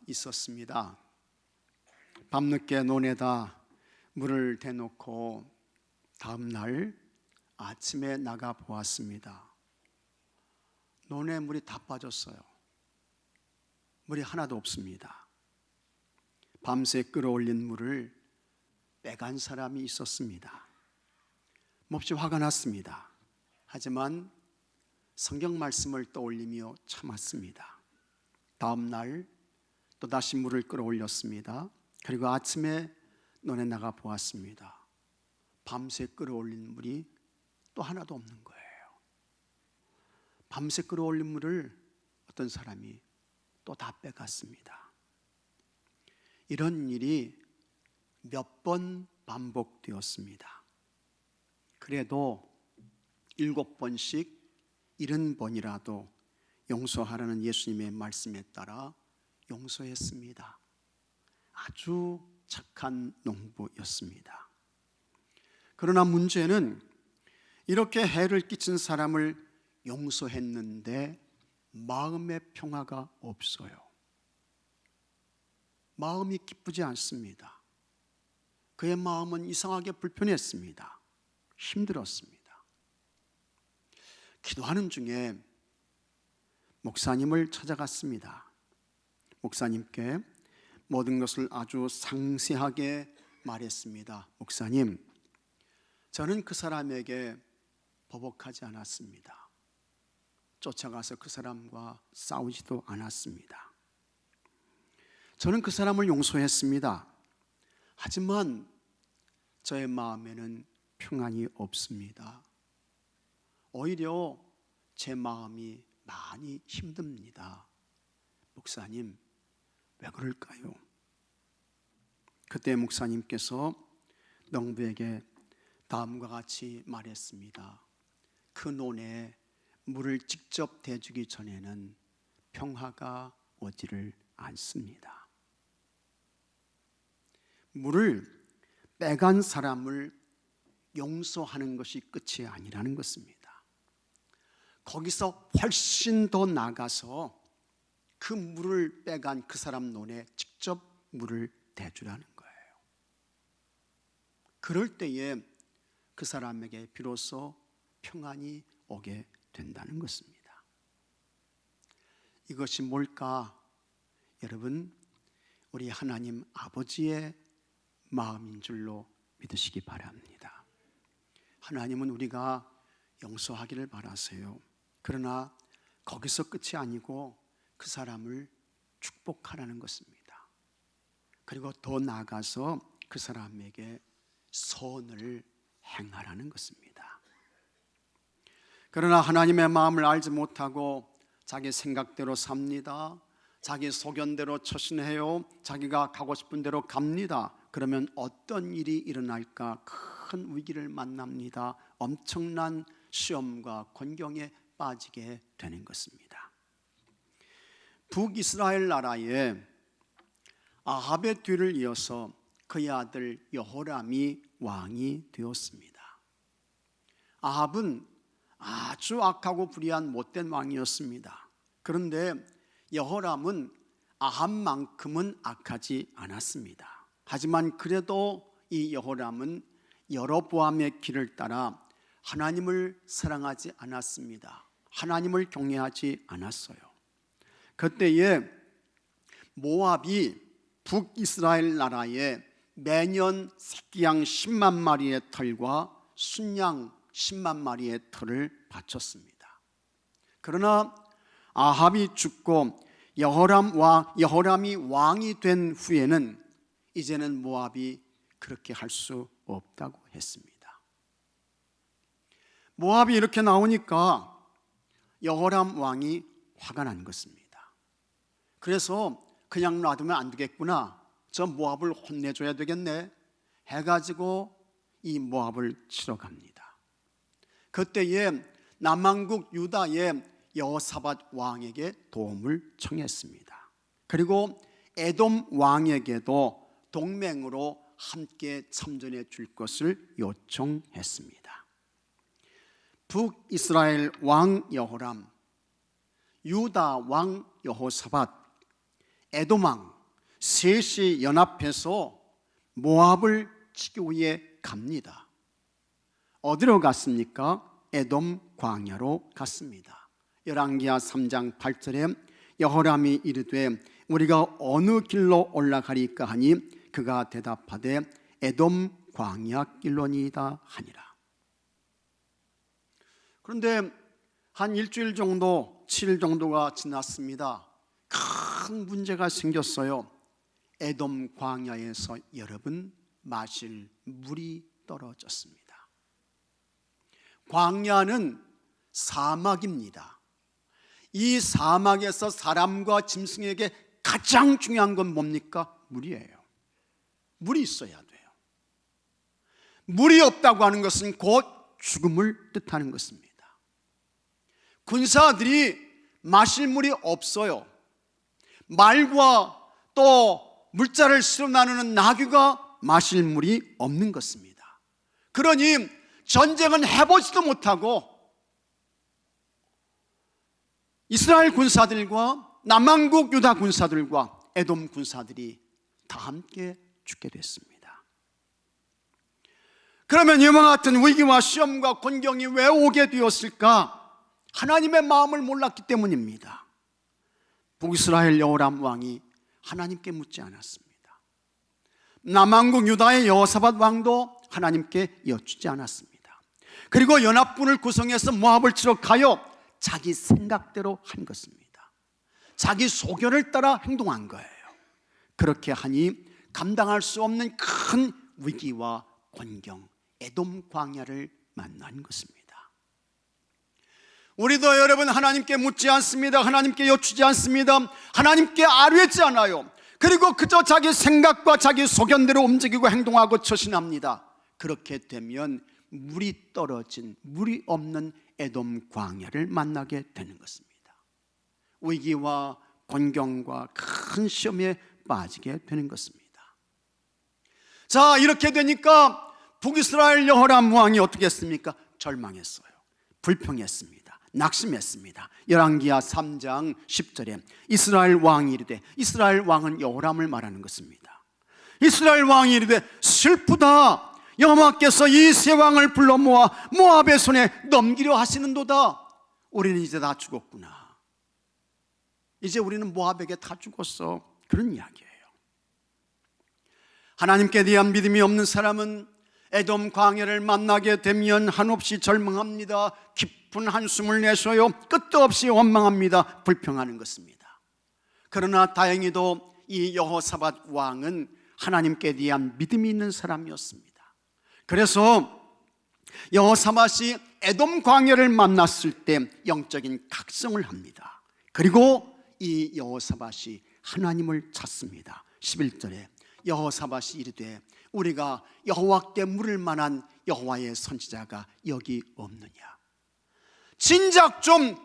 있었습니다. 밤늦게 논에다 물을 대놓고 다음 날 아침에 나가 보았습니다. 논에 물이 다 빠졌어요. 물이 하나도 없습니다. 밤새 끌어올린 물을 빼간 사람이 있었습니다. 몹시 화가 났습니다. 하지만 성경 말씀을 떠올리며 참았습니다. 다음 날 또다시 물을 끌어올렸습니다. 그리고 아침에 논에 나가 보았습니다. 밤새 끌어올린 물이 또 하나도 없는 거예요. 밤새 끌어올린 물을 어떤 사람이 또 다 빼갔습니다. 이런 일이 몇 번 반복되었습니다. 그래도 7번씩 70번이라도 용서하라는 예수님의 말씀에 따라 용서했습니다. 아주 착한 농부였습니다. 그러나 문제는 이렇게 해를 끼친 사람을 용서했는데 마음의 평화가 없어요. 마음이 기쁘지 않습니다. 그의 마음은 이상하게 불편했습니다. 힘들었습니다. 기도하는 중에 목사님을 찾아갔습니다. 목사님께 모든 것을 아주 상세하게 말했습니다. 목사님, 저는 그 사람에게 보복하지 않았습니다. 쫓아가서 그 사람과 싸우지도 않았습니다. 저는 그 사람을 용서했습니다. 하지만 저의 마음에는 평안이 없습니다. 오히려 제 마음이 많이 힘듭니다. 목사님, 왜 그럴까요? 그때 목사님께서 농부에게 다음과 같이 말했습니다. 그 논에 물을 직접 대주기 전에는 평화가 오지를 않습니다. 물을 빼간 사람을 용서하는 것이 끝이 아니라는 것입니다. 거기서 훨씬 더 나가서 그 물을 빼간 그 사람 논에 직접 물을 대주라는 거예요. 그럴 때에 그 사람에게 비로소 평안이 오게 된다는 것입니다. 이것이 뭘까? 여러분, 우리 하나님 아버지의 마음인 줄로 믿으시기 바랍니다. 하나님은 우리가 용서하기를 바라세요. 그러나 거기서 끝이 아니고 그 사람을 축복하라는 것입니다. 그리고 더 나아가서 그 사람에게 선을 행하라는 것입니다. 그러나 하나님의 마음을 알지 못하고 자기 생각대로 삽니다. 자기 소견대로 처신해요. 자기가 가고 싶은 대로 갑니다. 그러면 어떤 일이 일어날까? 큰 위기를 만납니다. 엄청난 시험과 곤경에 빠지게 되는 것입니다. 북이스라엘 나라에 아합의 뒤를 이어서 그의 아들 여호람이 왕이 되었습니다. 아합은 아주 악하고 불의한 못된 왕이었습니다. 그런데 여호람은 아합만큼은 악하지 않았습니다. 하지만 그래도 이 여호람은 여로보암의 길을 따라 하나님을 사랑하지 않았습니다. 하나님을 경외하지 않았어요. 그때에 모압이 북이스라엘 나라에 매년 새끼양 10만 마리의 털과 순양 10만 마리의 털을 바쳤습니다. 그러나 아합이 죽고 여호람이 왕이 된 후에는 이제는 모압이 그렇게 할 수 없다고 했습니다. 모압이 이렇게 나오니까 여호람 왕이 화가 난 것입니다. 그래서 그냥 놔두면 안 되겠구나, 저 모압을 혼내줘야 되겠네 해가지고 이 모압을 치러 갑니다. 그때에 남왕국 유다의 여호사밧 왕에게 도움을 청했습니다. 그리고 에돔 왕에게도 동맹으로 함께 참전해 줄 것을 요청했습니다. 북이스라엘 왕 여호람, 유다 왕 여호사밧, 에돔 왕 셋이 연합해서 모압을 치기 위해 갑니다. 어디로 갔습니까? 에돔 광야로 갔습니다. 열왕기하 3장 8절에 여호람이 이르되 우리가 어느 길로 올라가리까 하니 그가 대답하되 에돔 광야 길로니이다 하니라. 그런데 한 일주일 정도, 7일 정도가 지났습니다. 큰 문제가 생겼어요. 에돔 광야에서 여러분, 마실 물이 떨어졌습니다. 광야는 사막입니다. 이 사막에서 사람과 짐승에게 가장 중요한 건 뭡니까? 물이에요. 물이 있어야 돼요. 물이 없다고 하는 것은 곧 죽음을 뜻하는 것입니다. 군사들이 마실 물이 없어요. 말과 또 물자를 실어 나누는 나귀가 마실 물이 없는 것입니다. 그러니 전쟁은 해보지도 못하고 이스라엘 군사들과 남왕국 유다 군사들과 에돔 군사들이 다 함께 죽게 됐습니다. 그러면 이와 같은 위기와 시험과 곤경이 왜 오게 되었을까? 하나님의 마음을 몰랐기 때문입니다. 북이스라엘 여호람 왕이 하나님께 묻지 않았습니다. 남왕국 유다의 여호사밧 왕도 하나님께 여쭈지 않았습니다. 그리고 연합군을 구성해서 모압을 치러 가요. 자기 생각대로 한 것입니다. 자기 소견을 따라 행동한 거예요. 그렇게 하니 감당할 수 없는 큰 위기와 곤경, 에돔 광야를 만난 것입니다. 우리도 여러분 하나님께 묻지 않습니다. 하나님께 여쭈지 않습니다. 하나님께 아뢰지 않아요. 그리고 그저 자기 생각과 자기 소견대로 움직이고 행동하고 처신합니다. 그렇게 되면 물이 떨어진, 물이 없는 에돔 광야를 만나게 되는 것입니다. 위기와 곤경과 큰 시험에 빠지게 되는 것입니다. 자, 이렇게 되니까 북이스라엘 여호람 왕이 어떻게 했습니까? 절망했어요. 불평했습니다. 낙심했습니다. 열왕기하 3장 10절에 이스라엘 왕이 이르되, 이스라엘 왕은 여호람을 말하는 것입니다. 이스라엘 왕이 이르되 슬프다. 여호와께서 이 세 왕을 불러 모아 모압의 손에 넘기려 하시는도다. 우리는 이제 다 죽었구나. 이제 우리는 모압에게 다 죽었어. 그런 이야기예요. 하나님께 대한 믿음이 없는 사람은 에돔 광야를 만나게 되면 한없이 절망합니다. 깊은 한숨을 내쉬어요. 끝도 없이 원망합니다. 불평하는 것입니다. 그러나 다행히도 이 여호사밧 왕은 하나님께 대한 믿음이 있는 사람이었습니다. 그래서 여호사밧이 에돔 광야를 만났을 때 영적인 각성을 합니다. 그리고 이 여호사밧이 하나님을 찾습니다. 11절에 여호사밧이 이르되 우리가 여호와께 물을 만한 여호와의 선지자가 여기 없느냐. 진작 좀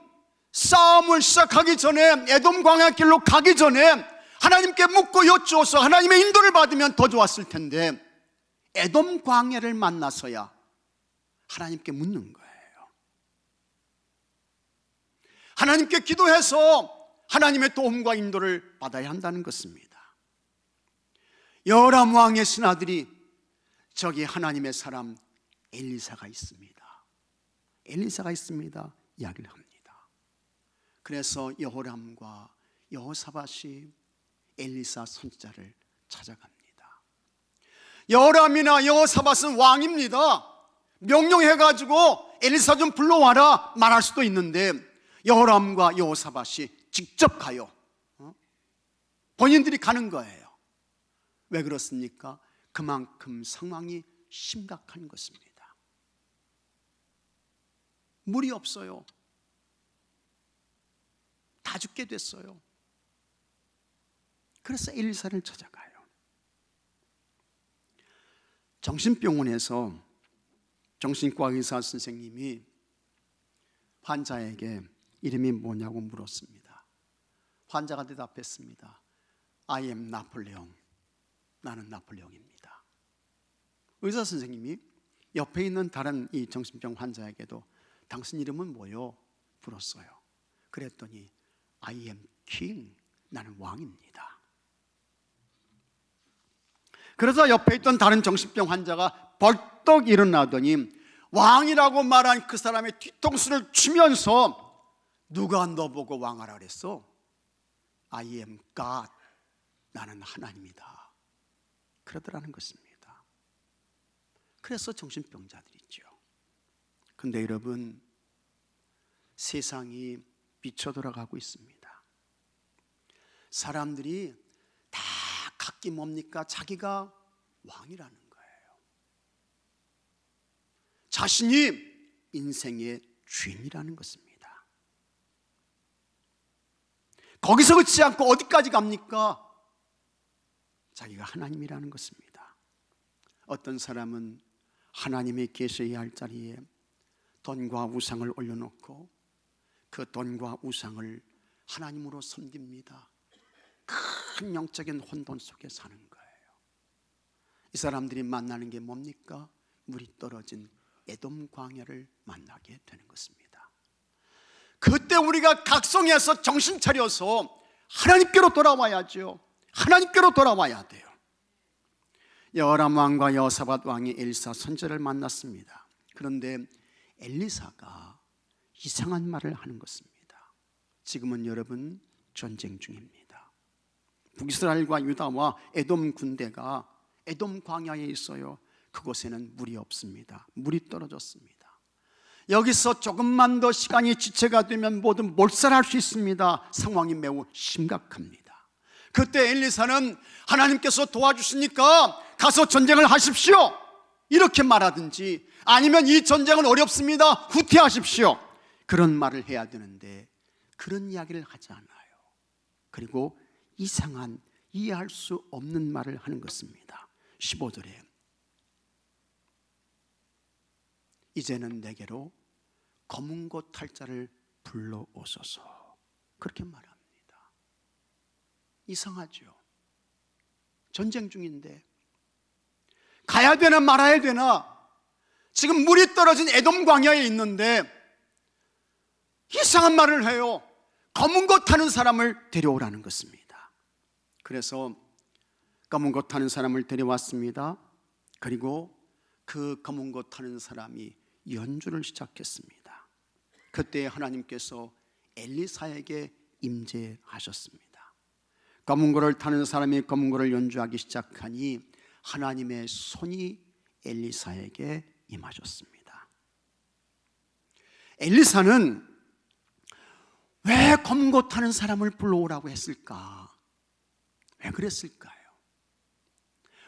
싸움을 시작하기 전에, 에돔 광야길로 가기 전에 하나님께 묻고 여쭈어서 하나님의 인도를 받으면 더 좋았을 텐데, 에돔 광야를 만나서야 하나님께 묻는 거예요. 하나님께 기도해서 하나님의 도움과 인도를 받아야 한다는 것입니다. 여호람 왕의 신하들이 저기 하나님의 사람 엘리사가 있습니다. 엘리사가 있습니다. 이야기를 합니다. 그래서 여호람과 여호사밧이 엘리사 선지자를 찾아갑니다. 여호람이나 여호사밧은 왕입니다. 명령해가지고 엘리사 좀 불러와라 말할 수도 있는데 여호람과 여호사밧이 직접 가요. 본인들이 가는 거예요. 왜 그렇습니까? 그만큼 상황이 심각한 것입니다. 물이 없어요. 다 죽게 됐어요. 그래서 엘리사를 찾아가요. 정신병원에서 정신과 의사 선생님이 환자에게 이름이 뭐냐고 물었습니다. 환자가 대답했습니다. I am 나폴레옹. 나는 나폴레옹입니다. 의사 선생님이 옆에 있는 다른 이 정신병 환자에게도 당신 이름은 뭐요? 물었어요. 그랬더니 I am king. 나는 왕입니다. 그래서 옆에 있던 다른 정신병 환자가 벌떡 일어나더니 왕이라고 말한 그 사람의 뒤통수를 치면서 누가 너 보고 왕하라 그랬어? I am God. 나는 하나님이다. 그러더라는 것입니다. 그래서 정신병자들이죠. 근데 여러분, 세상이 미쳐 돌아가고 있습니다. 사람들이 다 각기 뭡니까? 자기가 왕이라는 거예요. 자신이 인생의 주인이라는 것입니다. 거기서 그치지 않고 어디까지 갑니까? 자기가 하나님이라는 것입니다. 어떤 사람은 하나님이 계셔야 할 자리에 돈과 우상을 올려놓고 그 돈과 우상을 하나님으로 섬깁니다. 큰 영적인 혼돈 속에 사는 거예요. 이 사람들이 만나는 게 뭡니까? 물이 떨어진 에돔 광야를 만나게 되는 것입니다. 그때 우리가 각성해서 정신 차려서 하나님께로 돌아와야죠. 하나님께로 돌아와야 돼요. 여호람 왕과 여호사밧 왕이 엘리사 선지자를 만났습니다. 그런데 엘리사가 이상한 말을 하는 것입니다. 지금은 여러분 전쟁 중입니다. 북이스라엘과 유다와 에돔 군대가 에돔 광야에 있어요. 그곳에는 물이 없습니다. 물이 떨어졌습니다. 여기서 조금만 더 시간이 지체가 되면 모두 몰살할 수 있습니다. 상황이 매우 심각합니다. 그때 엘리사는 하나님께서 도와주시니까 가서 전쟁을 하십시오 이렇게 말하든지, 아니면 이 전쟁은 어렵습니다 후퇴하십시오, 그런 말을 해야 되는데 그런 이야기를 하지 않아요. 그리고 이상한, 이해할 수 없는 말을 하는 것입니다. 15절에 이제는 내게로 검은 고 탈 자를 불러오소서, 그렇게 말합니다. 이상하죠. 전쟁 중인데 가야 되나 말아야 되나, 지금 물이 떨어진 에돔 광야에 있는데 이상한 말을 해요. 검은 고 타는 사람을 데려오라는 것입니다. 그래서 검은 고 타는 사람을 데려왔습니다. 그리고 그 검은 고 타는 사람이 연주를 시작했습니다. 그때 하나님께서 엘리사에게 임재하셨습니다. 검은 고를 타는 사람이 검은 고를 연주하기 시작하니 하나님의 손이 엘리사에게 임하셨습니다. 엘리사는 왜 검은 고 타는 사람을 불러오라고 했을까? 왜 그랬을까요?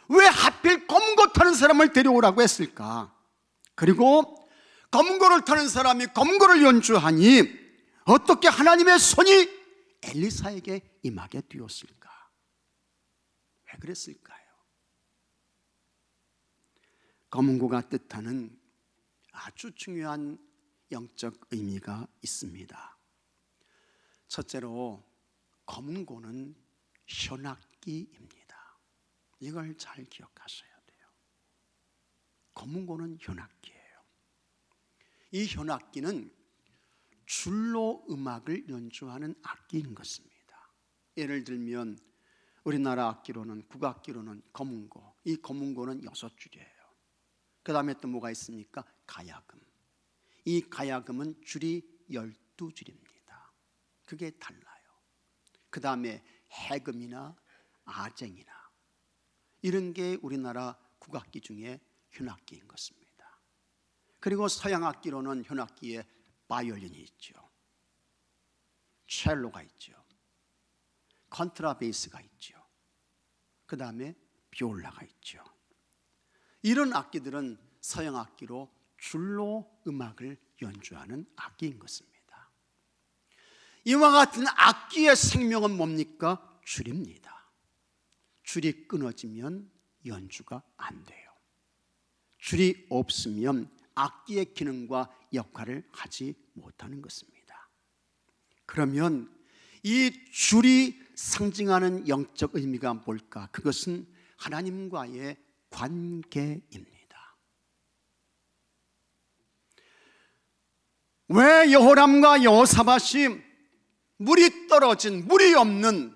왜 하필 검은 고 타는 사람을 데려오라고 했을까? 그리고 검은 고를 타는 사람이 검은 고를 연주하니 어떻게 하나님의 손이 엘리사에게 임하게 되었을까? 왜 그랬을까요? 검은 고가 뜻하는 아주 중요한 영적 의미가 있습니다. 첫째로 검은 고는 현악기입니다. 이걸 잘 기억하셔야 돼요. 검은 고는 현악기예요. 이 현악기는 줄로 음악을 연주하는 악기인 것입니다. 예를 들면 우리나라 악기로는, 국악기로는 검은고, 이 검은고는 6줄이에요. 그 다음에 또 뭐가 있습니까? 가야금. 이 가야금은 줄이 12줄입니다. 그게 달라요. 그 다음에 해금이나 아쟁이나 이런 게 우리나라 국악기 중에 현악기인 것입니다. 그리고 서양 악기로는 현악기에 바이올린이 있죠. 첼로가 있죠. 컨트라베이스가 있죠. 그 다음에 비올라가 있죠. 이런 악기들은 서양 악기로 줄로 음악을 연주하는 악기인 것입니다. 이와 같은 악기의 생명은 뭡니까? 줄입니다. 줄이 끊어지면 연주가 안 돼요. 줄이 없으면 악기의 기능과 역할을 하지 못하는 것입니다. 그러면 이 줄이 상징하는 영적 의미가 뭘까? 그것은 하나님과의 관계입니다. 왜 여호람과 여호사밧이 물이 떨어진, 물이 없는,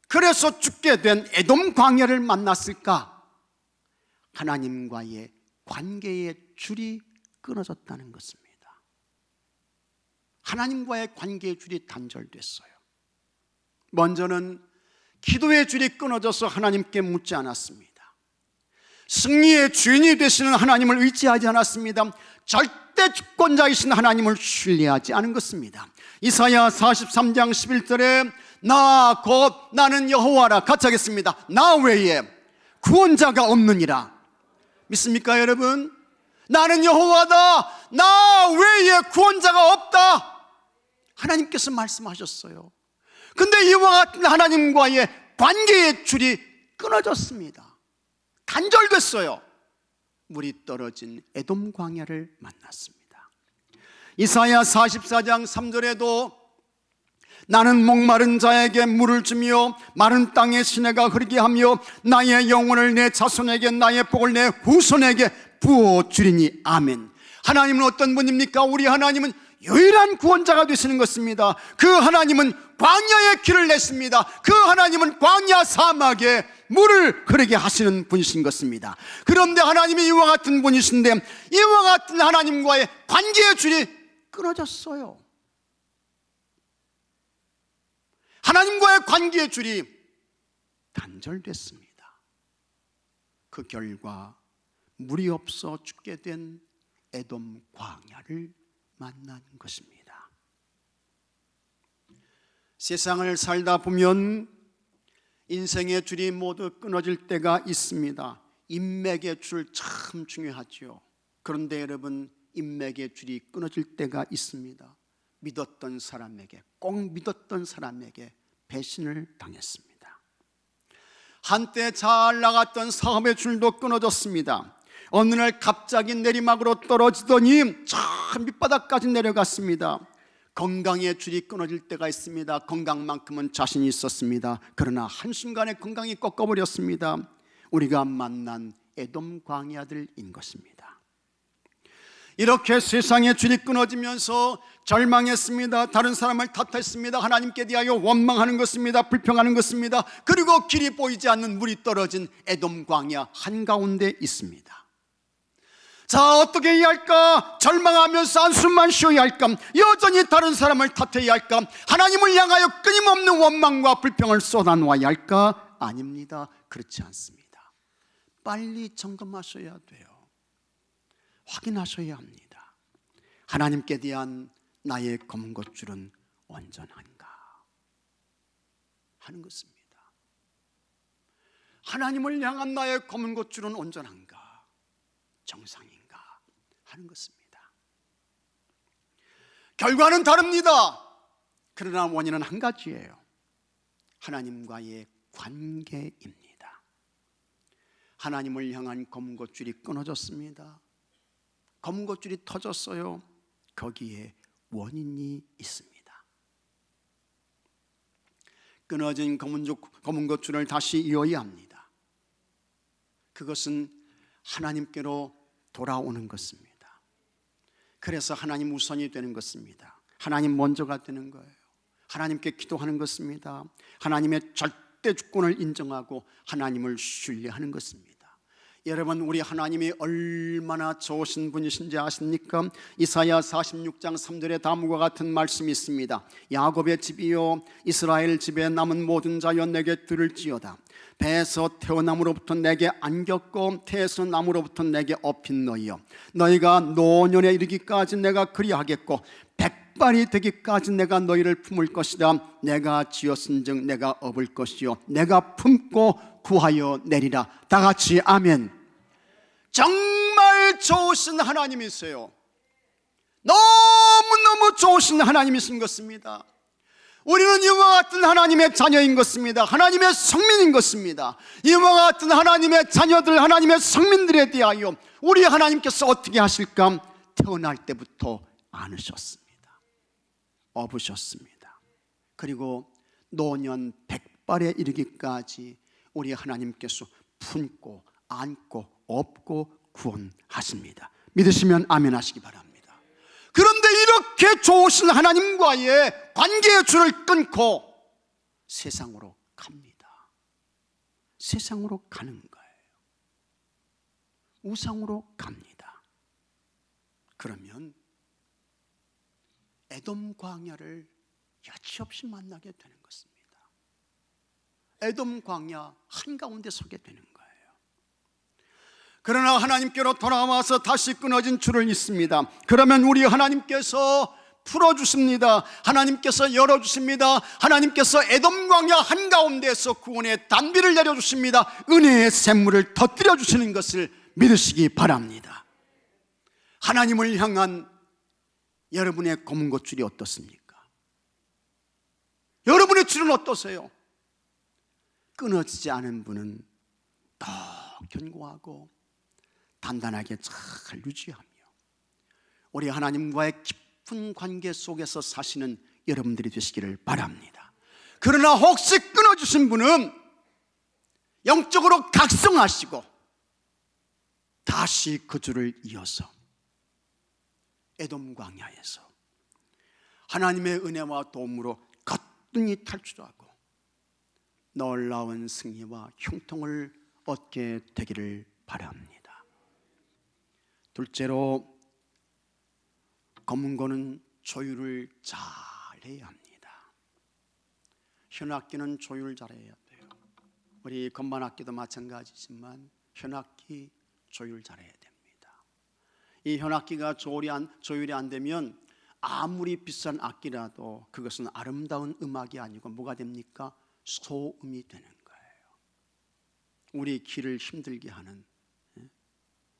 그래서 죽게 된 에돔 광야를 만났을까? 하나님과의 관계의 줄이 끊어졌다는 것입니다. 하나님과의 관계의 줄이 단절됐어요. 먼저는 기도의 줄이 끊어져서 하나님께 묻지 않았습니다. 승리의 주인이 되시는 하나님을 의지하지 않았습니다. 절대 주권자이신 하나님을 신뢰하지 않은 것입니다. 이사야 43장 11절에 나 곧 나는 여호와라, 같이 하겠습니다. 나 외에 구원자가 없느니라. 믿습니까 여러분? 나는 여호와다, 나 외에 구원자가 없다, 하나님께서 말씀하셨어요. 근데 이와 같은 하나님과의 관계의 줄이 끊어졌습니다. 단절됐어요. 물이 떨어진 에돔 광야를 만났습니다. 이사야 44장 3절에도 나는 목마른 자에게 물을 주며 마른 땅에 시내가 흐르게 하며 나의 영혼을 내 자손에게 나의 복을 내 후손에게 부어주리니 아멘. 하나님은 어떤 분입니까? 우리 하나님은 유일한 구원자가 되시는 것입니다. 그 하나님은 광야의 길을 냈습니다. 그 하나님은 광야 사막에 물을 흐르게 하시는 분이신 것입니다. 그런데 하나님이 이와 같은 분이신데 이와 같은 하나님과의 관계의 줄이 끊어졌어요. 하나님과의 관계의 줄이 단절됐습니다. 그 결과 물이 없어 죽게 된 에돔 광야를 만난 것입니다. 세상을 살다 보면 인생의 줄이 모두 끊어질 때가 있습니다. 인맥의 줄 참 중요하죠. 그런데 여러분, 인맥의 줄이 끊어질 때가 있습니다. 믿었던 사람에게, 꼭 믿었던 사람에게 배신을 당했습니다. 한때 잘 나갔던 사업의 줄도 끊어졌습니다. 어느 날 갑자기 내리막으로 떨어지더니 저 밑바닥까지 내려갔습니다. 건강의 줄이 끊어질 때가 있습니다. 건강만큼은 자신이 있었습니다. 그러나 한순간에 건강이 꺾어버렸습니다. 우리가 만난 에돔 광야들인 것입니다. 이렇게 세상의 줄이 끊어지면서 절망했습니다. 다른 사람을 탓했습니다. 하나님께 대하여 원망하는 것입니다. 불평하는 것입니다. 그리고 길이 보이지 않는 물이 떨어진 에돔 광야 한가운데 있습니다. 자, 어떻게 해야 할까? 절망하면서 한숨만 쉬어야 할까? 여전히 다른 사람을 탓해야 할까? 하나님을 향하여 끊임없는 원망과 불평을 쏟아놓아야 할까? 아닙니다. 그렇지 않습니다. 빨리 점검하셔야 돼요. 확인하셔야 합니다. 하나님께 대한 나의 검것줄은 온전한가 하는 것입니다. 하나님을 향한 나의 검은것줄은 온전한가, 정상인가 하는 것입니다. 결과는 다릅니다. 그러나 원인은 한 가지예요. 하나님과의 관계입니다. 하나님을 향한 검은것줄이 끊어졌습니다. 검은것줄이 터졌어요. 거기에 원인이 있습니다. 끊어진 검은것줄을 다시 이어야 합니다. 그것은 하나님께로 돌아오는 것입니다. 그래서 하나님 우선이 되는 것입니다. 하나님 먼저가 되는 거예요. 하나님께 기도하는 것입니다. 하나님의 절대 주권을 인정하고 하나님을 신뢰하는 것입니다. 여러분, 우리 하나님이 얼마나 좋으신 분이신지 아십니까? 이사야 46장 3절에 다음과 같은 말씀이 있습니다. 야곱의 집이요 이스라엘 집에 남은 모든 자여 내게 들을지어다. 배에서 태어남으로부터 내게 안겼고 태에서 남으로부터 내게 업힌 너희여, 너희가 노년에 이르기까지 내가 그리하겠고 백발이 되기까지 내가 너희를 품을 것이다. 내가 지었은즉 내가 업을 것이요 내가 품고 구하여 내리라. 다 같이 아멘. 정말 좋으신 하나님이세요. 너무너무 좋으신 하나님이신 것입니다. 우리는 이와 같은 하나님의 자녀인 것입니다. 하나님의 성민인 것입니다. 이와 같은 하나님의 자녀들, 하나님의 성민들에 대하여 우리 하나님께서 어떻게 하실까? 태어날 때부터 안으셨습니다. 업으셨습니다. 그리고 노년 백발에 이르기까지 우리 하나님께서 품고 안고 업고 구원하십니다. 믿으시면 아멘 하시기 바랍니다. 그런데 이렇게 좋으신 하나님과의 관계의 줄을 끊고 세상으로 갑니다. 세상으로 가는 거예요. 우상으로 갑니다. 그러면 에돔 광야를 여지없이 만나게 되는 것입니다. 에돔 광야 한가운데 서게 되는 거예요. 그러나 하나님께로 돌아와서 다시 끊어진 줄을 믿습니다. 그러면 우리 하나님께서 풀어주십니다. 하나님께서 열어주십니다. 하나님께서 에돔 광야 한가운데에서 구원의 단비를 내려주십니다. 은혜의 샘물을 터뜨려 주시는 것을 믿으시기 바랍니다. 하나님을 향한 여러분의 검은고줄이 어떻습니까? 여러분의 줄은 어떠세요? 끊어지지 않은 분은 더 견고하고 단단하게 잘 유지하며 우리 하나님과의 깊은 관계 속에서 사시는 여러분들이 되시기를 바랍니다. 그러나 혹시 끊어주신 분은 영적으로 각성하시고 다시 그 줄을 이어서 에돔 광야에서 하나님의 은혜와 도움으로 거뜬히 탈출하고 놀라운 승리와 형통을 얻게 되기를 바랍니다. 둘째로, 검은고는 조율을 잘 해야 합니다. 현악기는 조율 잘해야 돼요. 우리 건반악기도 마찬가지지만 현악기 조율 잘해야 됩니다. 이 현악기가 조율이 안 되면 아무리 비싼 악기라도 그것은 아름다운 음악이 아니고 뭐가 됩니까? 소음이 되는 거예요. 우리 귀를 힘들게 하는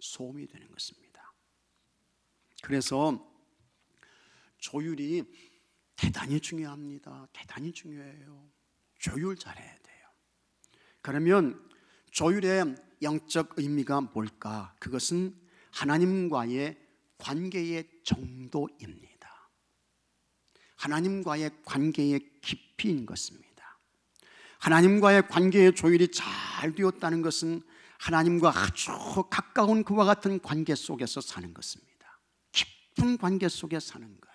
소음이 되는 것입니다. 그래서 조율이 대단히 중요합니다. 대단히 중요해요. 조율 잘해야 돼요. 그러면 조율의 영적 의미가 뭘까? 그것은 하나님과의 관계의 정도입니다. 하나님과의 관계의 깊이인 것입니다. 하나님과의 관계의 조율이 잘 되었다는 것은 하나님과 아주 가까운 그와 같은 관계 속에서 사는 것입니다. 깊은 관계 속에 사는 거예요.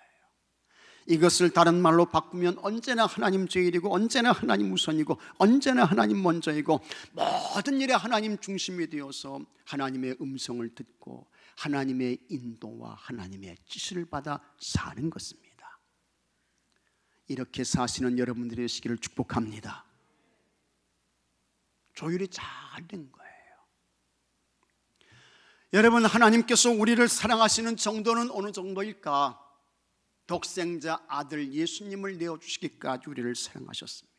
이것을 다른 말로 바꾸면 언제나 하나님 제일이고 언제나 하나님 우선이고 언제나 하나님 먼저이고 모든 일에 하나님 중심이 되어서 하나님의 음성을 듣고 하나님의 인도와 하나님의 지시를 받아 사는 것입니다. 이렇게 사시는 여러분들이 되시기를 축복합니다. 조율이 잘 된 거예요. 여러분, 하나님께서 우리를 사랑하시는 정도는 어느 정도일까? 독생자 아들 예수님을 내어주시기까지 우리를 사랑하셨습니다.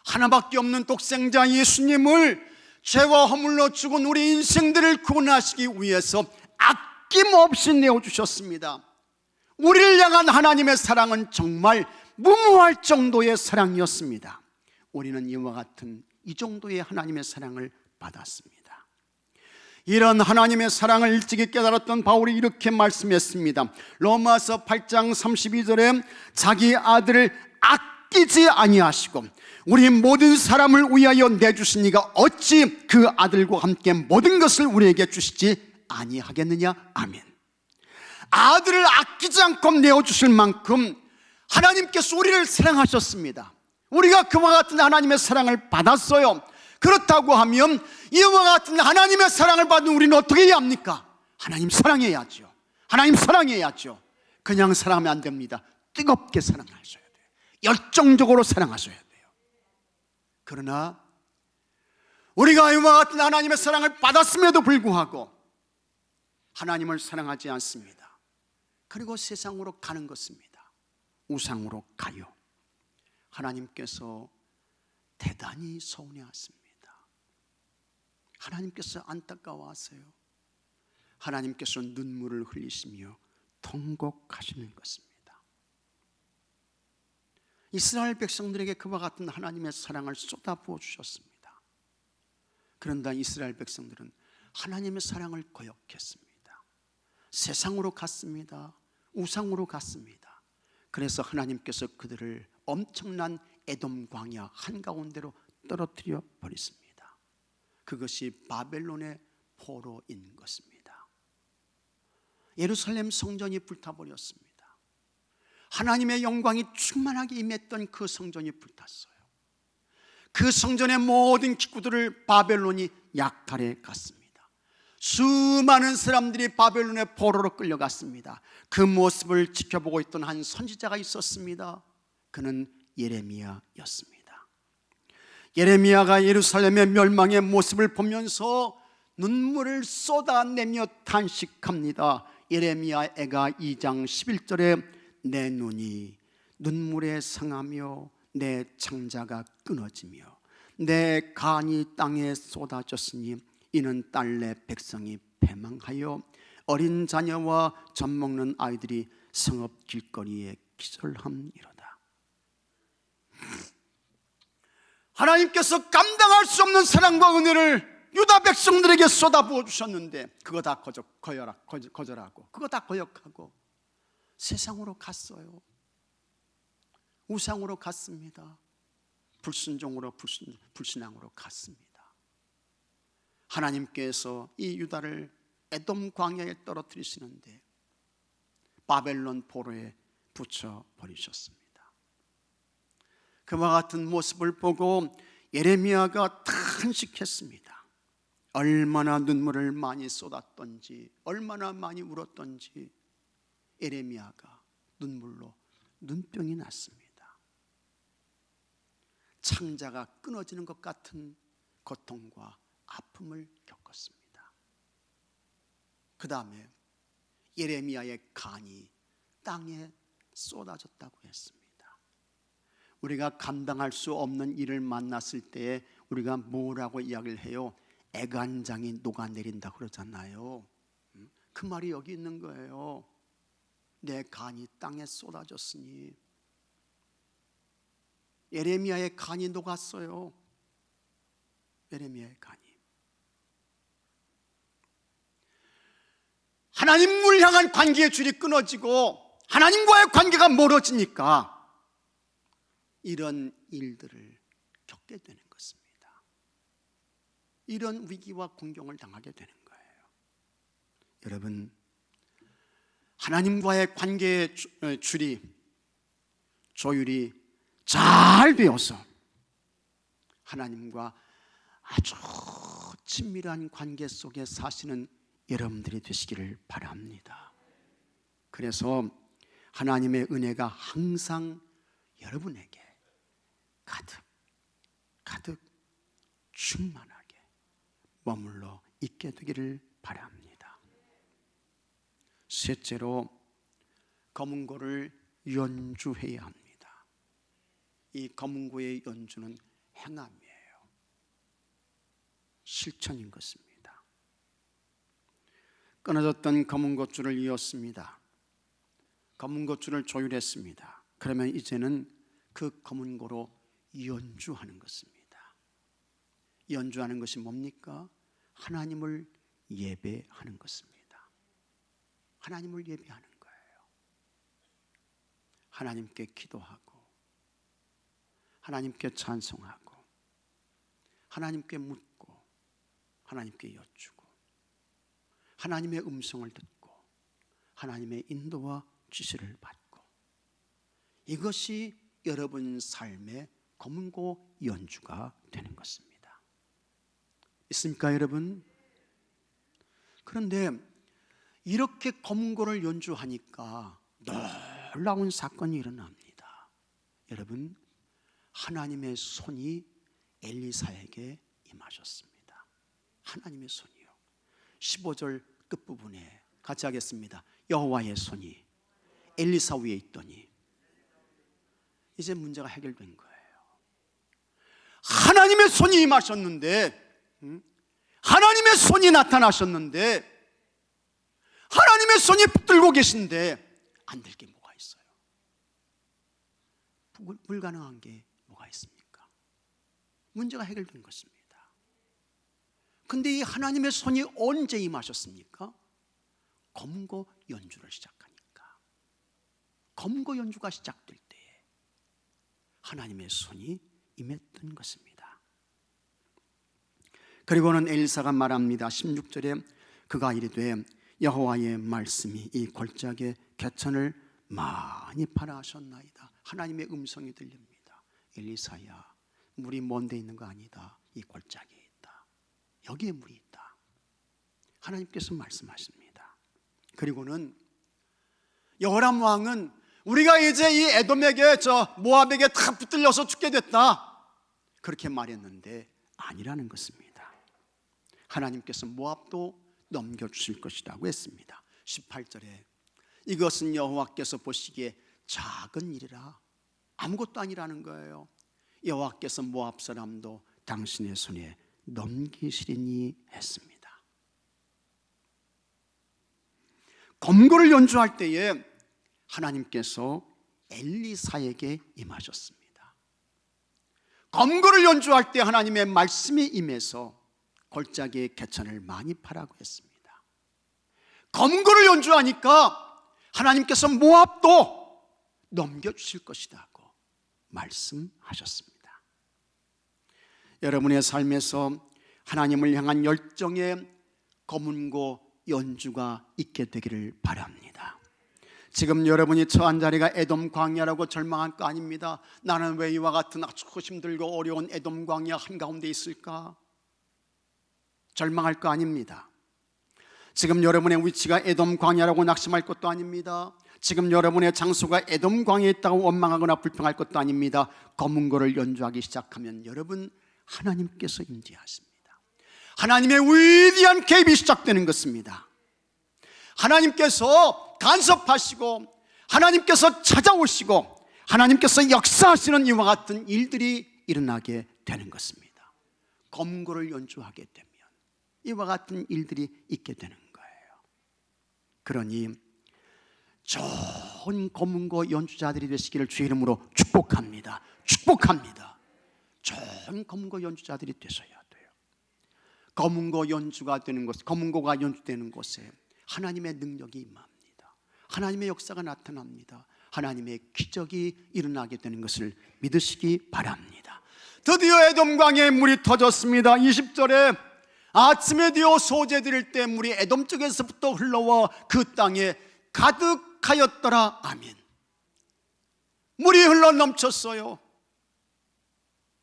하나밖에 없는 독생자 예수님을 죄와 허물로 죽은 우리 인생들을 구원하시기 위해서 아낌없이 내어주셨습니다. 우리를 향한 하나님의 사랑은 정말 무모할 정도의 사랑이었습니다. 우리는 이와 같은 이 정도의 하나님의 사랑을 받았습니다. 이런 하나님의 사랑을 일찍이 깨달았던 바울이 이렇게 말씀했습니다. 로마서 8장 32절에 자기 아들을 아끼지 아니하시고 우리 모든 사람을 위하여 내주시니가 어찌 그 아들과 함께 모든 것을 우리에게 주시지 아니하겠느냐. 아멘. 아들을 아끼지 않고 내어주실 만큼 하나님께서 우리를 사랑하셨습니다. 우리가 그와 같은 하나님의 사랑을 받았어요. 그렇다고 하면 이와 같은 하나님의 사랑을 받은 우리는 어떻게 해야 합니까? 하나님 사랑해야죠. 하나님 사랑해야죠. 그냥 사랑하면 안 됩니다. 뜨겁게 사랑하셔야 돼요. 열정적으로 사랑하셔야 돼요. 그러나 우리가 이와 같은 하나님의 사랑을 받았음에도 불구하고 하나님을 사랑하지 않습니다. 그리고 세상으로 가는 것입니다. 우상으로 가요. 하나님께서 대단히 서운해하십니다. 하나님께서 안타까워하세요. 하나님께서 눈물을 흘리시며 통곡하시는 것입니다. 이스라엘 백성들에게 그와 같은 하나님의 사랑을 쏟아부어 주셨습니다. 그런데 이스라엘 백성들은 하나님의 사랑을 거역했습니다. 세상으로 갔습니다. 우상으로 갔습니다. 그래서 하나님께서 그들을 엄청난 에돔 광야 한가운데로 떨어뜨려 버렸습니다. 그것이 바벨론의 포로인 것입니다. 예루살렘 성전이 불타버렸습니다. 하나님의 영광이 충만하게 임했던 그 성전이 불탔어요. 그 성전의 모든 기구들을 바벨론이 약탈해 갔습니다. 수많은 사람들이 바벨론의 포로로 끌려갔습니다. 그 모습을 지켜보고 있던 한 선지자가 있었습니다. 그는 예레미야였습니다. 예레미야가 예루살렘의 멸망의 모습을 보면서 눈물을 쏟아내며 탄식합니다. 예레미야 애가 2장 11절에 내 눈이 눈물에 상하며 내 창자가 끊어지며 내 간이 땅에 쏟아졌으니 이는 딸내 백성이 패망하여 어린 자녀와 젖먹는 아이들이 성읍 길거리에 기절함이로다. 하나님께서 감당할 수 없는 사랑과 은혜를 유다 백성들에게 쏟아부어 주셨는데 그거 다 거절하고 그거 다 거역하고 세상으로 갔어요. 우상으로 갔습니다. 불순종으로 불신앙으로 갔습니다. 하나님께서 이 유다를 에돔 광야에 떨어뜨리시는데 바벨론 포로에 붙여버리셨습니다. 그와 같은 모습을 보고 예레미야가 탄식했습니다. 얼마나 눈물을 많이 쏟았던지 얼마나 많이 울었던지 예레미야가 눈물로 눈병이 났습니다. 창자가 끊어지는 것 같은 고통과 아픔을 겪었습니다. 그 다음에 예레미야의 간이 땅에 쏟아졌다고 했습니다. 우리가 감당할 수 없는 일을 만났을 때 우리가 뭐라고 이야기를 해요? 애간장이 녹아내린다고 그러잖아요. 그 말이 여기 있는 거예요. 내 간이 땅에 쏟아졌으니. 예레미야의 간이 녹았어요. 예레미야의 간이. 하나님을 향한 관계의 줄이 끊어지고 하나님과의 관계가 멀어지니까 이런 일들을 겪게 되는 것입니다. 이런 위기와 공경을 당하게 되는 거예요. 여러분, 하나님과의 관계의 조율이 잘 되어서 하나님과 아주 친밀한 관계 속에 사시는 여러분들이 되시기를 바랍니다. 그래서 하나님의 은혜가 항상 여러분에게 가득 충만하게 머물러 있게 되기를 바랍니다. 셋째로, 검은고를 연주해야 합니다. 이 검은고의 연주는 행함이에요. 실천인 것입니다. 끊어졌던 검은고줄을 이었습니다. 검은고줄을 조율했습니다. 그러면 이제는 그 검은고로 연주하는 것입니다. 연주하는 것이 뭡니까? 하나님을 예배하는 것입니다. 하나님을 예배하는 거예요. 하나님께 기도하고 하나님께 찬송하고 하나님께 묻고 하나님께 여쭈고 하나님의 음성을 듣고 하나님의 인도와 지시를 받고, 이것이 여러분 삶의 검은고 연주가 되는 것입니다. 있습니까, 여러분? 그런데 이렇게 검은고를 연주하니까 놀라운 사건이 일어납니다. 여러분, 하나님의 손이 엘리사에게 임하셨습니다. 하나님의 손이요. 15절 끝부분에 같이 하겠습니다. 여호와의 손이 엘리사 위에 있더니. 이제 문제가 해결된 거예요. 하나님의 손이 임하셨는데, 하나님의 손이 나타나셨는데, 하나님의 손이 붙들고 계신데 안 될 게 뭐가 있어요? 불가능한 게 뭐가 있습니까? 문제가 해결된 것입니다. 근데 이 하나님의 손이 언제 임하셨습니까? 검은고 연주를 시작하니까. 검은고 연주가 시작될 때에 하나님의 손이 임했던 것입니다. 그리고는 엘리사가 말합니다. 16절에 그가 이르되 여호와의 말씀이 이 골짜기의 개천을 많이 파라하셨나이다. 하나님의 음성이 들립니다. 엘리사야, 물이 먼 데 있는 거 아니다. 이 골짜기에 있다. 여기에 물이 있다. 하나님께서 말씀하십니다. 그리고는 여호람 왕은 우리가 이제 이 에돔에게 모압에게 다 붙들려서 죽게 됐다, 그렇게 말했는데 아니라는 것입니다. 하나님께서 모압도 넘겨주실 것이라고 했습니다. 18절에 이것은 여호와께서 보시기에 작은 일이라, 아무것도 아니라는 거예요. 여호와께서 모압 사람도 당신의 손에 넘기시리니 했습니다. 검거를 연주할 때에 하나님께서 엘리사에게 임하셨습니다. 검거를 연주할 때 하나님의 말씀이 임해서 골짜기의 개천을 많이 파라고 했습니다. 검거를 연주하니까 하나님께서 모압도 넘겨주실 것이라고 말씀하셨습니다. 여러분의 삶에서 하나님을 향한 열정의 검은고 연주가 있게 되기를 바랍니다. 지금 여러분이 처한 자리가 에돔 광야라고 절망할 거 아닙니다. 나는 왜 이와 같은 아주 힘들고 어려운 에돔 광야 한가운데 있을까? 절망할 거 아닙니다. 지금 여러분의 위치가 에돔 광야라고 낙심할 것도 아닙니다. 지금 여러분의 장소가 에돔 광야에 있다고 원망하거나 불평할 것도 아닙니다. 검은고를 연주하기 시작하면 여러분, 하나님께서 임재하십니다. 하나님의 위대한 개입이 시작되는 것입니다. 하나님께서 간섭하시고 하나님께서 찾아오시고 하나님께서 역사하시는 이와 같은 일들이 일어나게 되는 것입니다. 검은고를 연주하게 되면 이와 같은 일들이 있게 되는 거예요. 그러니 좋은 검은고 연주자들이 되시기를 주의 이름으로 축복합니다. 축복합니다. 좋은 검은고 연주자들이 되셔야 돼요. 검은고 연주가 되는 곳, 검은고가 연주되는 곳에 하나님의 능력이 임합니다. 하나님의 역사가 나타납니다. 하나님의 기적이 일어나게 되는 것을 믿으시기 바랍니다. 드디어 에돔 광야에 물이 터졌습니다. 20절에 아침에 되어 소재 드릴 때 물이 에돔 쪽에서부터 흘러와 그 땅에 가득하였더라. 아멘. 물이 흘러 넘쳤어요.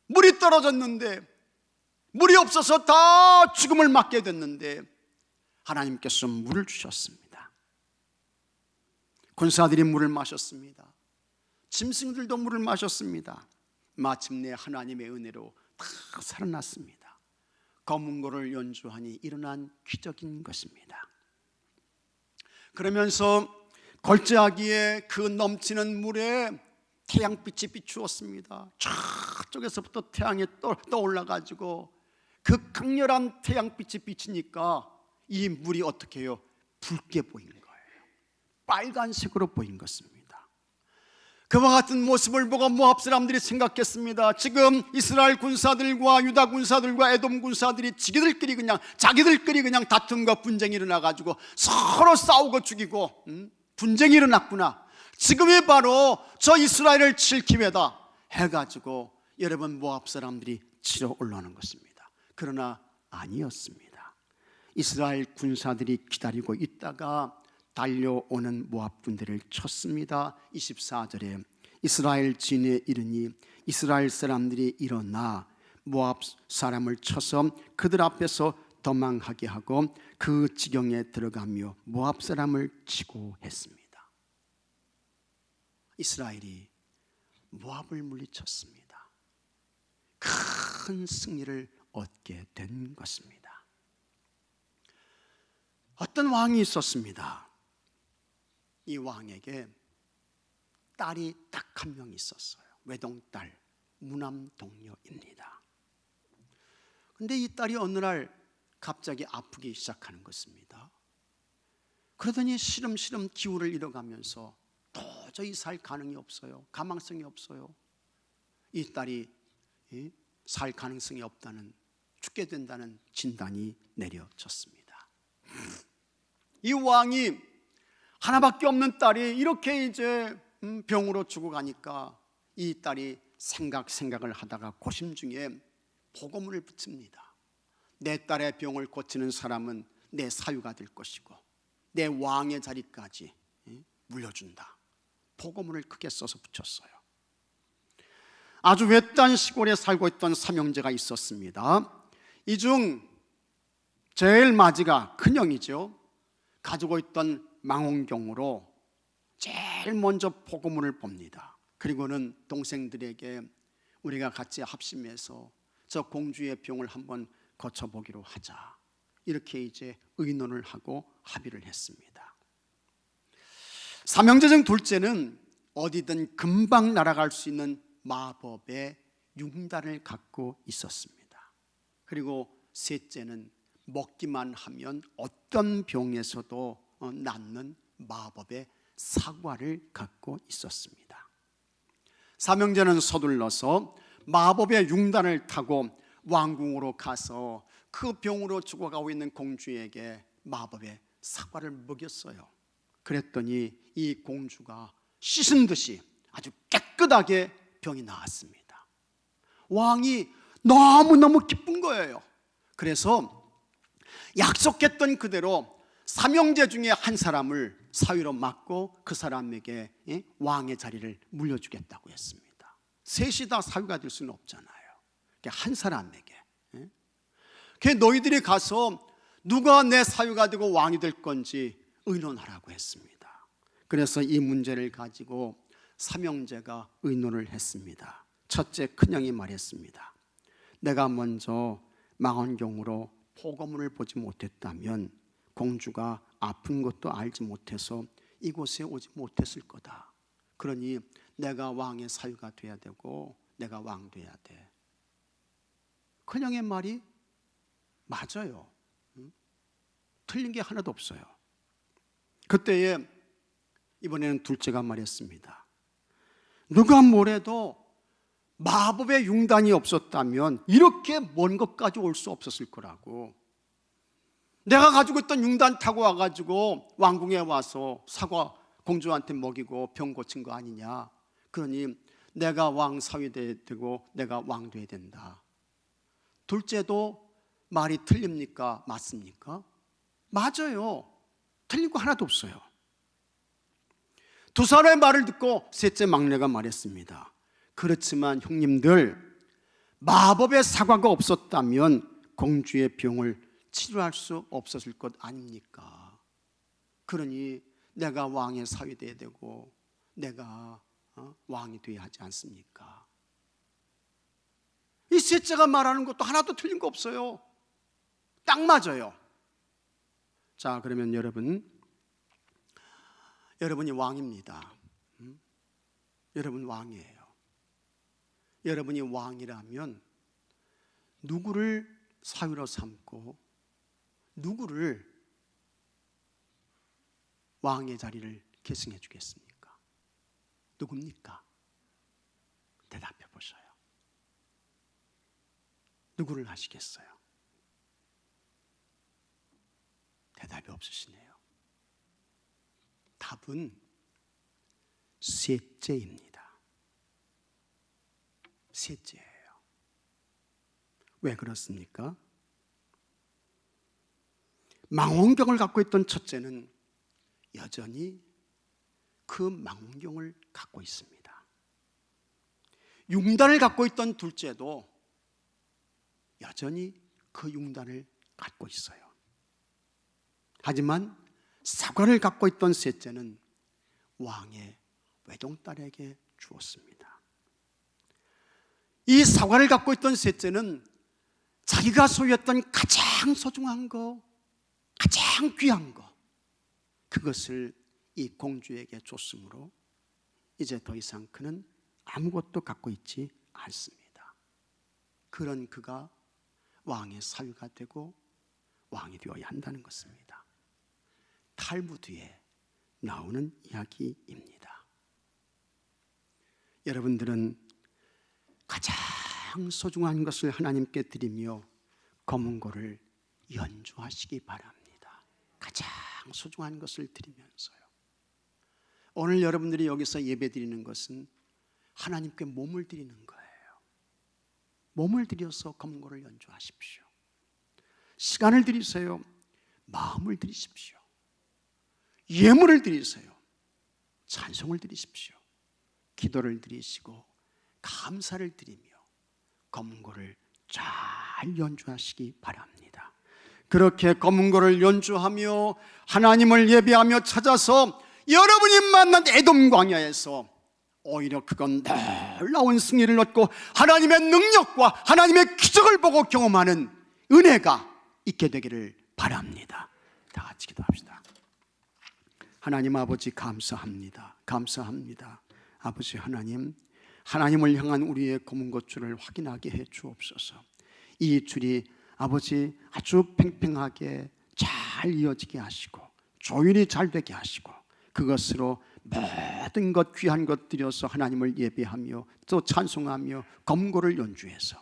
물이 떨어졌는데, 물이 없어서 다 죽음을 맞게 됐는데 하나님께서 물을 주셨습니다. 군사들이 물을 마셨습니다. 짐승들도 물을 마셨습니다. 마침내 하나님의 은혜로 다 살아났습니다. 검은고를 연주하니 일어난 기적인 것입니다. 그러면서 골짜기에 그 넘치는 물에 태양빛이 비추었습니다. 저쪽에서부터 태양이 떠올라가지고 그 강렬한 태양빛이 비치니까 이 물이 어떻게 해요? 붉게 보인 거예요. 빨간색으로 보인 것입니다. 그와 같은 모습을 보고 모압 사람들이 생각했습니다. 지금 이스라엘 군사들과 유다 군사들과 에돔 군사들이 자기들끼리 그냥 다툼과 분쟁이 일어나가지고 서로 싸우고 죽이고 분쟁이 일어났구나. 지금이 바로 저 이스라엘을 칠 기회다 해가지고 여러분 모압 사람들이 치러 올라오는 것입니다. 그러나 아니었습니다. 이스라엘 군사들이 기다리고 있다가 달려오는 모압 군대를 쳤습니다. 24절에 이스라엘 진에 이르니 이스라엘 사람들이 일어나 모압 사람을 쳐서 그들 앞에서 도망하게 하고 그 지경에 들어가며 모압 사람을 치고 했습니다. 이스라엘이 모압을 물리쳤습니다. 큰 승리를 얻게 된 것입니다. 어떤 왕이 있었습니다. 이 왕에게 딸이 딱 한 명 있었어요. 외동딸 무남동녀입니다. 그런데 이 딸이 어느 날 갑자기 아프기 시작하는 것입니다. 그러더니 시름시름 기운을 잃어가면서 도저히 살 가능이 없어요. 가망성이 없어요. 이 딸이 살 가능성이 없다는, 죽게 된다는 진단이 내려졌습니다. 이 왕이 하나밖에 없는 딸이 이렇게 이제 병으로 죽어가니까 이 딸이 생각을 하다가 고심 중에 보고문을 붙입니다. 내 딸의 병을 고치는 사람은 내 사유가 될 것이고 내 왕의 자리까지 물려준다. 보고문을 크게 써서 붙였어요. 아주 외딴 시골에 살고 있던 삼형제가 있었습니다. 이 중 제일 마지가 큰형이죠. 가지고 있던 망원경으로 제일 먼저 포고문을 봅니다. 그리고는 동생들에게 우리가 같이 합심해서 저 공주의 병을 한번 거쳐보기로 하자, 이렇게 이제 의논을 하고 합의를 했습니다. 삼형제 중 둘째는 어디든 금방 날아갈 수 있는 마법의 융단을 갖고 있었습니다. 그리고 셋째는 먹기만 하면 어떤 병에서도 낫는 마법의 사과를 갖고 있었습니다. 삼형제는 서둘러서 마법의 융단을 타고 왕궁으로 가서 그 병으로 죽어가고 있는 공주에게 마법의 사과를 먹였어요. 그랬더니 이 공주가 씻은 듯이 아주 깨끗하게 병이 나았습니다. 왕이 너무너무 기쁜 거예요. 그래서 약속했던 그대로 삼형제 중에 한 사람을 사위로 맡고 그 사람에게 왕의 자리를 물려주겠다고 했습니다. 셋이 다 사위가 될 수는 없잖아요. 한 사람에게. 너희들이 가서 누가 내 사위가 되고 왕이 될 건지 의논하라고 했습니다. 그래서 이 문제를 가지고 삼형제가 의논을 했습니다. 첫째 큰형이 말했습니다. 내가 먼저 망원경으로 포고문을 보지 못했다면 공주가 아픈 것도 알지 못해서 이곳에 오지 못했을 거다. 그러니 내가 왕의 사위가 돼야 되고 내가 왕 돼야 돼. 큰형의 말이 맞아요. 틀린 게 하나도 없어요. 그때에 이번에는 둘째가 말했습니다. 누가 뭐래도 마법의 융단이 없었다면 이렇게 먼 것까지 올 수 없었을 거라고. 내가 가지고 있던 융단 타고 와가지고 왕궁에 와서 사과 공주한테 먹이고 병 고친 거 아니냐. 그러니 내가 왕 사위 되고 내가 왕 돼야 된다. 둘째도 말이 틀립니까? 맞습니까? 맞아요. 틀린 거 하나도 없어요. 두 사람의 말을 듣고 셋째 막내가 말했습니다. 그렇지만 형님들, 마법의 사과가 없었다면 공주의 병을 치료할 수 없었을 것 아닙니까? 그러니 내가 왕의 사위 돼야 되고 내가 왕이 돼야 하지 않습니까? 이 셋째가 말하는 것도 하나도 틀린 거 없어요. 딱 맞아요. 자, 그러면 여러분이 왕입니다. 여러분 왕이에요. 여러분이 왕이라면 누구를 사위로 삼고 누구를 왕의 자리를 계승해 주겠습니까? 누굽니까? 대답해 보셔요. 누구를 하시겠어요? 대답이 없으시네요. 답은 셋째입니다. 셋째예요. 왜 그렇습니까? 망원경을 갖고 있던 첫째는 여전히 그 망원경을 갖고 있습니다. 융단을 갖고 있던 둘째도 여전히 그 융단을 갖고 있어요. 하지만 사과를 갖고 있던 셋째는 왕의 외동딸에게 주었습니다. 이 사과를 갖고 있던 셋째는 자기가 소유했던 가장 소중한 거, 가장 귀한 거, 그것을 이 공주에게 줬으므로 이제 더 이상 그는 아무것도 갖고 있지 않습니다. 그런 그가 왕의 사위가 되고 왕이 되어야 한다는 것입니다. 탈무드에 나오는 이야기입니다. 여러분들은 가장 소중한 것을 하나님께 드리며 검은고를 연주하시기 바랍니다. 가장 소중한 것을 드리면서요. 오늘 여러분들이 여기서 예배 드리는 것은 하나님께 몸을 드리는 거예요. 몸을 들여서 검은고를 연주하십시오. 시간을 드리세요. 마음을 드리십시오. 예물을 드리세요. 찬송을 드리십시오. 기도를 드리시고 감사를 드리며 검은고를 잘 연주하시기 바랍니다. 그렇게 검은고를 연주하며 하나님을 예배하며 찾아서 여러분이 만난 에돔 광야에서 오히려 그건 놀라운 승리를 얻고 하나님의 능력과 하나님의 기적을 보고 경험하는 은혜가 있게 되기를 바랍니다. 다 같이 기도합시다. 하나님 아버지 감사합니다. 감사합니다. 아버지 하나님, 하나님을 향한 우리의 검은고줄을 확인하게 해 주옵소서. 이 줄이 아버지 아주 팽팽하게 잘 이어지게 하시고 조율이 잘 되게 하시고 그것으로 모든 것 귀한 것 드려서 하나님을 예배하며 또 찬송하며 검고를 연주해서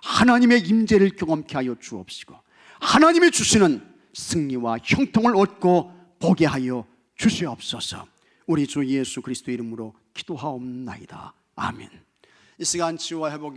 하나님의 임재를 경험케 하여 주옵시고 하나님이 주시는 승리와 형통을 얻고 보게 하여 주시옵소서. 우리 주 예수 그리스도 이름으로 기도하옵나이다. 아멘. 이 시간 치유와 회복이